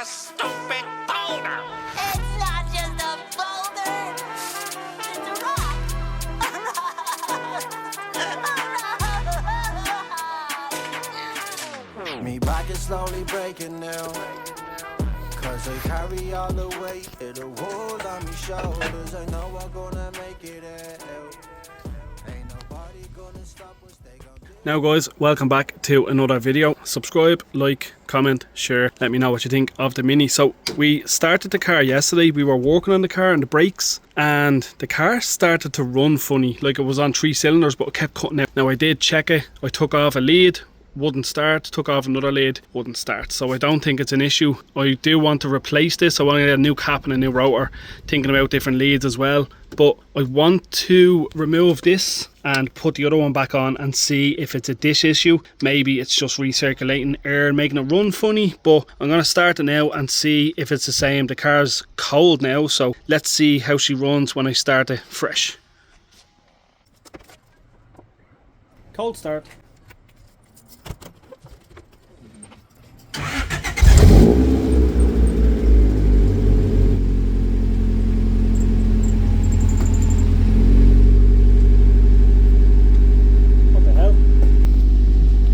a stupid boulder. It's not just a boulder. It's a rock. Me back is slowly breaking now. Cause I carry all the weight of the world on my shoulders. I know I'm gonna make it out. Ain't nobody gonna stop us. They gon' do. Now guys, welcome back to another video. Subscribe, like, comment, share. Let me know what you think of the Mini. So we started the car yesterday. We were working on the car and the brakes, and the car started to run funny. Like it was on 3 cylinders, but it kept cutting out. Now I did check it. I took off a lead, wouldn't start, took off another lead, wouldn't start. So I don't think it's an issue. I do want to replace this. I want to get a new cap and a new rotor, thinking about different leads as well. But I want to remove this and put the other one back on and see if it's a dish issue. Maybe it's just recirculating air and making it run funny, but I'm going to start it now and see if it's the same. The car's cold now, so let's see how she runs when I start it fresh. Cold start.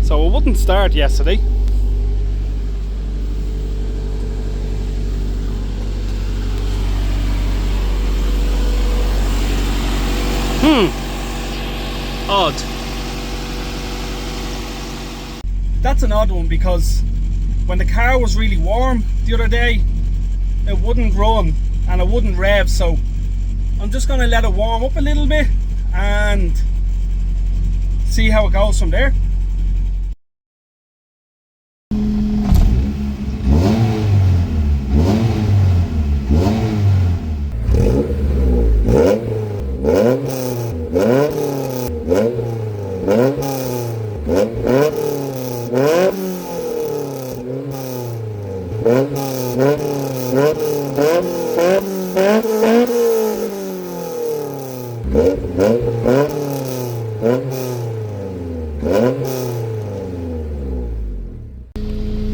So it wouldn't start yesterday. Odd. That's an odd one, because when the car was really warm the other day, it wouldn't run and it wouldn't rev. So I'm just going to let it warm up a little bit and see how it goes from there.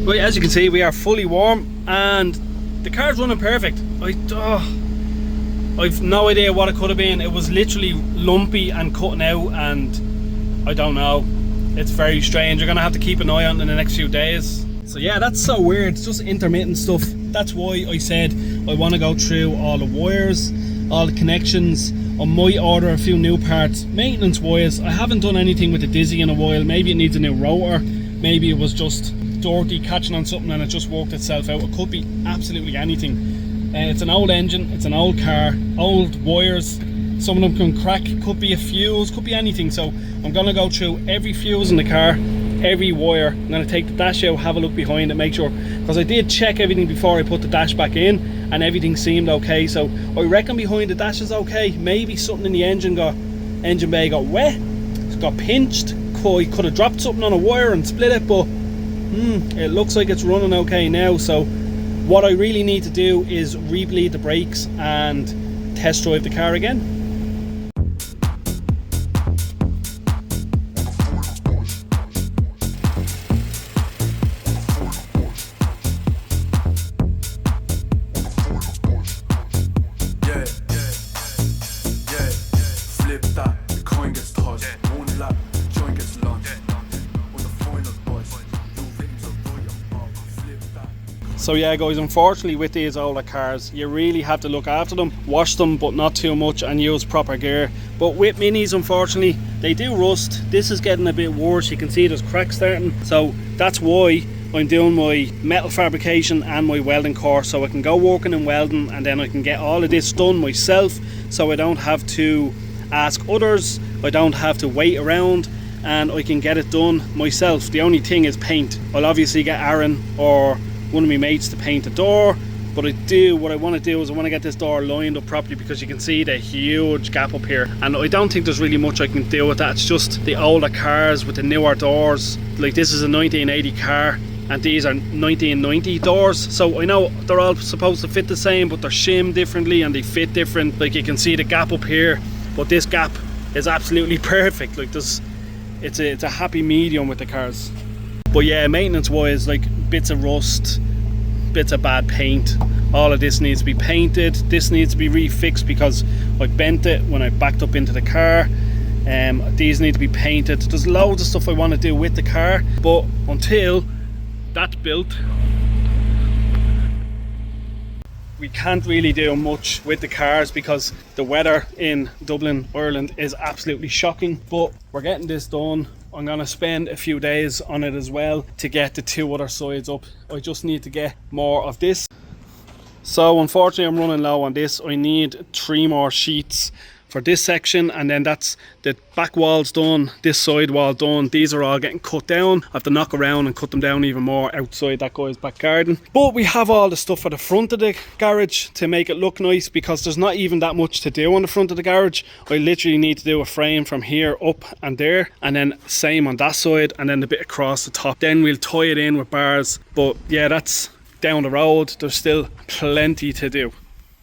Right, as you can see, we are fully warm and the car's running perfect. I've no idea what it could have been. It was literally lumpy and cutting out, and I don't know. It's very strange. You're gonna have to keep an eye on it in the next few days. So yeah, that's so weird. It's just intermittent stuff. That's why I said I want to go through all the wires, all the connections. I might order a few new parts, maintenance wise. I haven't done anything with the Dizzy in a while. Maybe it needs a new rotor. Maybe it was just dirty catching on something and it just worked itself out. It could be absolutely anything. It's an old engine, it's an old car, old wires. Some of them can crack, could be a fuse, could be anything. So I'm going to go through every fuse in the car, every wire. I'm going to take the dash out, have a look behind it, make sure, because I did check everything before I put the dash back in and everything seemed okay. So I reckon behind the dash is okay. Maybe something in the engine bay got wet, it got pinched. I could have dropped something on a wire and split it, but it looks like it's running okay now. So what I really need to do is re-bleed the brakes and test drive the car again. So yeah guys, unfortunately with these older cars, you really have to look after them, wash them but not too much, and use proper gear. But with Minis, unfortunately, they do rust. This is getting a bit worse. You can see there's cracks starting. So that's why I'm doing my metal fabrication and my welding course, so I can go working in welding and then I can get all of this done myself, so I don't have to ask others, I don't have to wait around, and I can get it done myself. The only thing is paint. I'll obviously get Aaron or one of my mates to paint the door, but what I want to do is I want to get this door lined up properly, because you can see the huge gap up here, and I don't think there's really much I can do with that. It's just the older cars with the newer doors. Like this is a 1980 car and these are 1990 doors, so I know they're all supposed to fit the same, but they're shimmed differently and they fit different. Like you can see the gap up here, but this gap is absolutely perfect. Like this, it's a happy medium with the cars. But yeah, maintenance wise, like bits of rust, bits of bad paint. All of this needs to be painted. This needs to be refixed because I bent it when I backed up into the car. These need to be painted. There's loads of stuff I want to do with the car, but until that's built, we can't really do much with the cars because the weather in Dublin, Ireland is absolutely shocking. But we're getting this done. I'm gonna spend a few days on it as well to get the two other sides up. I just need to get more of this. So unfortunately I'm running low on this. I need 3 more sheets for this section, and then that's the back wall's done, this side wall done. These are all getting cut down. I have to knock around and cut them down even more outside that guy's back garden. But we have all the stuff for the front of the garage to make it look nice, because there's not even that much to do on the front of the garage. I literally need to do a frame from here up and there, and then same on that side, and then the bit across the top. Then we'll tie it in with bars. But yeah, that's down the road. There's still plenty to do.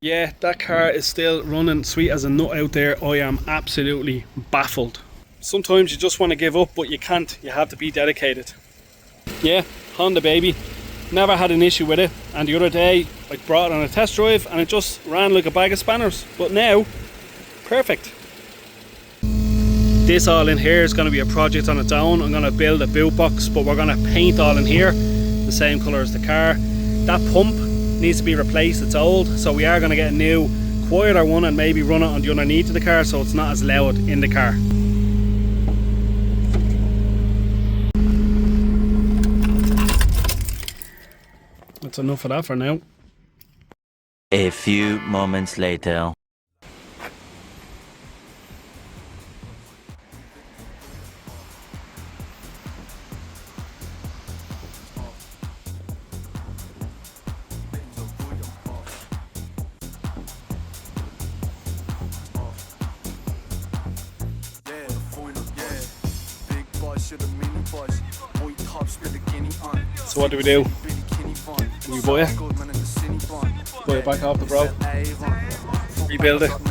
Yeah, that car is still running sweet as a nut out there. I am absolutely baffled. Sometimes you just want to give up, but you can't. You have to be dedicated. Yeah, Honda baby. Never had an issue with it. And the other day, I brought it on a test drive and it just ran like a bag of spanners. But now, perfect. This all in here is going to be a project on its own. I'm going to build a boot box, but we're going to paint all in here the same colour as the car. That pump needs to be replaced, it's old, so we are going to get a new quieter one and maybe run it on the underneath of the car so it's not as loud in the car. That's enough of that for now. A few moments later. So what do we do? We buy it? Buy it back off the bro? Rebuild it? Give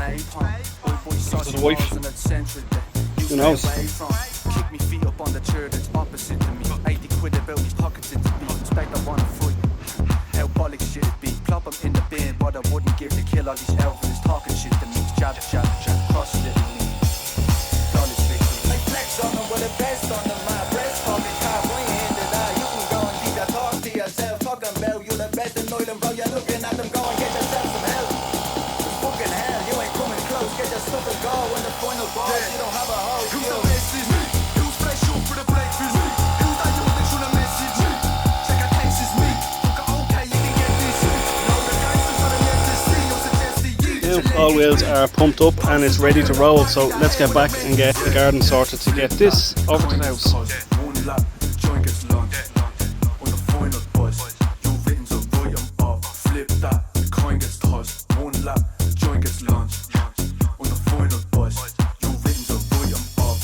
it to the wife? Who knows? Kick me feet up on the chair that's opposite to me. 80 quid about me pockets into me. Expect I wanna fight. How bollocks should it be? Plop them in the bin, but I wouldn't give to kill all these elves talking shit to me. Jab, jab, jab, cross it to me. Flawless victory. I flex on them with the best on them. My breast pocket car, one handed eye. You can go and keep that talk to yourself. Talking about you the best in Ireland, bro. You're looking at them, go and get yourself some help. Fucking hell, you ain't coming close. Get your stuff and go in the final ball. You don't have a hoe. Who's the best is me? Who's special for the breakfast? Me. Who's that you want to message me? Check out text is me. Okay, you can get this. No, the gangsters are the left to see. You'll suggest to you. All wheels are pumped up and it's ready to roll, so let's get back and get the garden sorted to get this over to the house. One lap, joint gets launched. On the final bus, your written's a right, I'm off. Flip that, the coin gets tossed. One lap, joint gets launched. On the final bus, your written's a right, I'm off.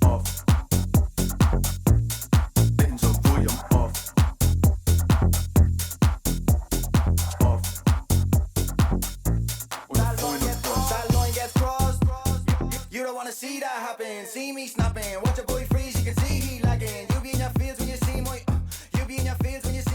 Off. Written's a right, I'm off. Off. On the final bus. That line gets crossed. You don't wanna see that happen. See me snapping. Watch your boy freeze. You can see he lagging. You be in your fields when you see my. You be in your fields when you see.